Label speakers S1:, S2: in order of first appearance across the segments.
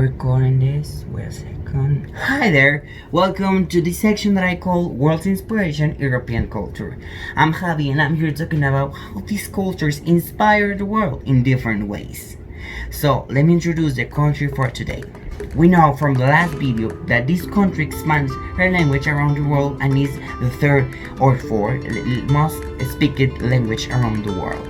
S1: Recording this. Wait a second. Hi there. Welcome to the section that I call World's Inspiration European Culture. I'm Javi and I'm here talking about how these cultures inspire the world in different ways. So let me introduce the country for today. We know from the last video that this country expands her language around the world and is the third or fourth most spoken language around the world.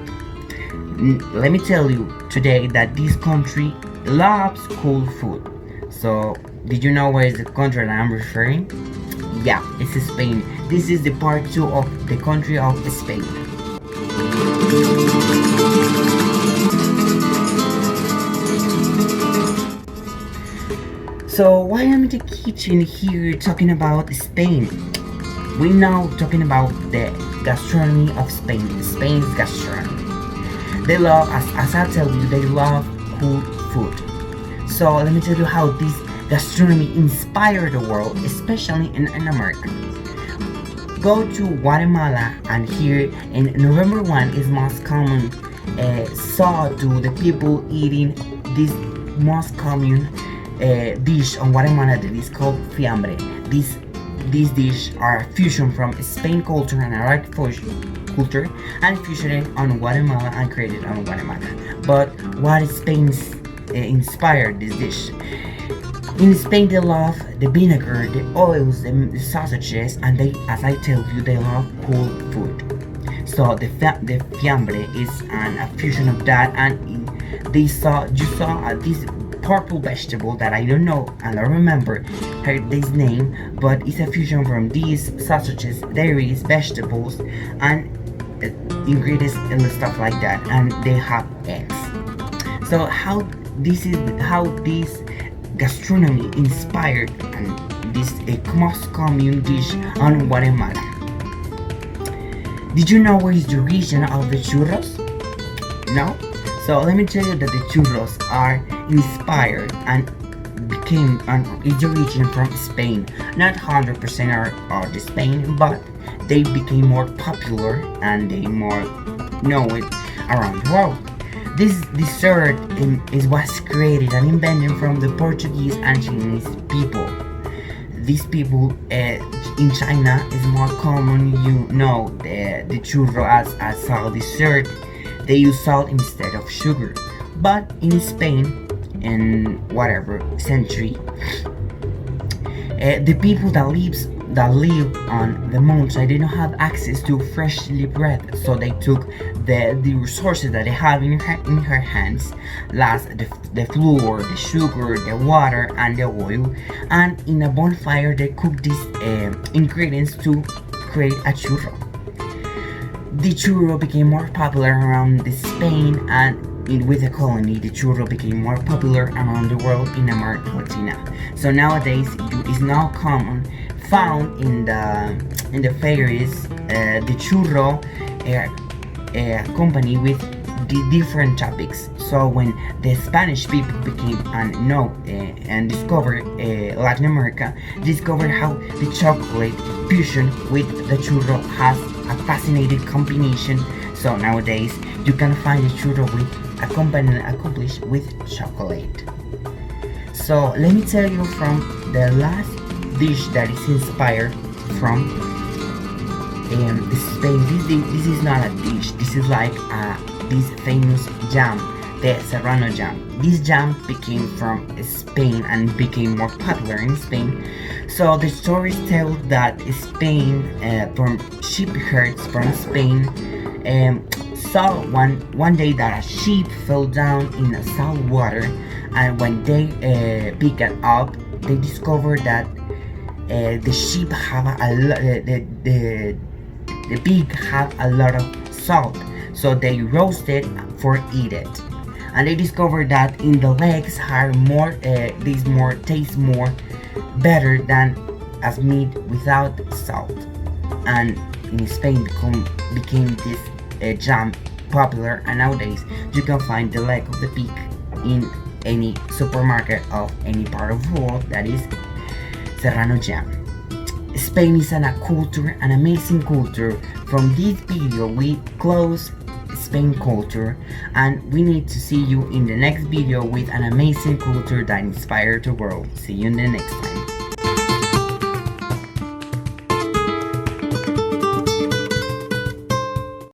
S1: Let me tell you today that this country loves cool food. So, did you know where is the country that I'm referring? Yeah, it's Spain. This is the part 2 of the country of Spain. So, why am I in the kitchen here talking about Spain? We now talking about the gastronomy of Spain, Spain's gastronomy. They love, as I tell you, they love cool food. So let me tell you how this gastronomy inspired the world, especially in America. Go to Guatemala and here in November 1 is most common saw to the people eating this most common dish on Guatemala that is called fiambre. These dishes are fusion from Spain culture and Iraq culture and fusioned on Guatemala and created on Guatemala. But what Spain's inspired this dish? In Spain they love the vinegar, the oils, the sausages, and they, as I tell you, they love cool food. So the fiambre is a fusion of that, and you saw this purple vegetable that I don't know and I don't remember this name, but it's a fusion from these sausages, dairies, vegetables, and ingredients and stuff like that, and they have eggs. So this gastronomy inspired and this most common dish on Guatemala. Did you know where is the origin of the churros? No? So let me tell you that the churros are inspired and became its origin from Spain. Not 100% are the Spain, but they became more popular and they more know it around the world. This dessert was created and invented from the Portuguese and Chinese people. These people in China is more common, the churro as salt dessert. They use salt instead of sugar. But in Spain, in whatever century, the people that live on the mountain did not have access to freshly bread, so they took the resources that they have in her hands, last the flour, the sugar, the water, and the oil, and in a bonfire they cooked these ingredients to create a churro. The churro became more popular around Spain, and with the colony, the churro became more popular around the world in America Latina. So nowadays, it is now common found in the fairies the churro company with the different topics. So when the Spanish people became and discovered Latin America, discovered how the chocolate fusion with the churro has a fascinating combination. So nowadays you can find the churro with accomplished with chocolate. So let me tell you from the last dish that is inspired from Spain. This is not a dish. This is like this famous jam, the Serrano jam. This jam became from Spain and became more popular in Spain. So the stories tell that Spain, from sheep herds from Spain, saw one day that a sheep fell down in salt water, and when they picked it up, they discovered that the sheep have the pig have a lot of salt, so they roasted for eat it, and they discovered that in the legs are more taste more better than as meat without salt, and in Spain became this jam popular, and nowadays you can find the leg of the pig in any supermarket of any part of the world. That is Serrano jam. Spain is an amazing culture. From this video we close Spain culture, and we need to see you in the next video with an amazing culture that inspires the world. See you in the next time.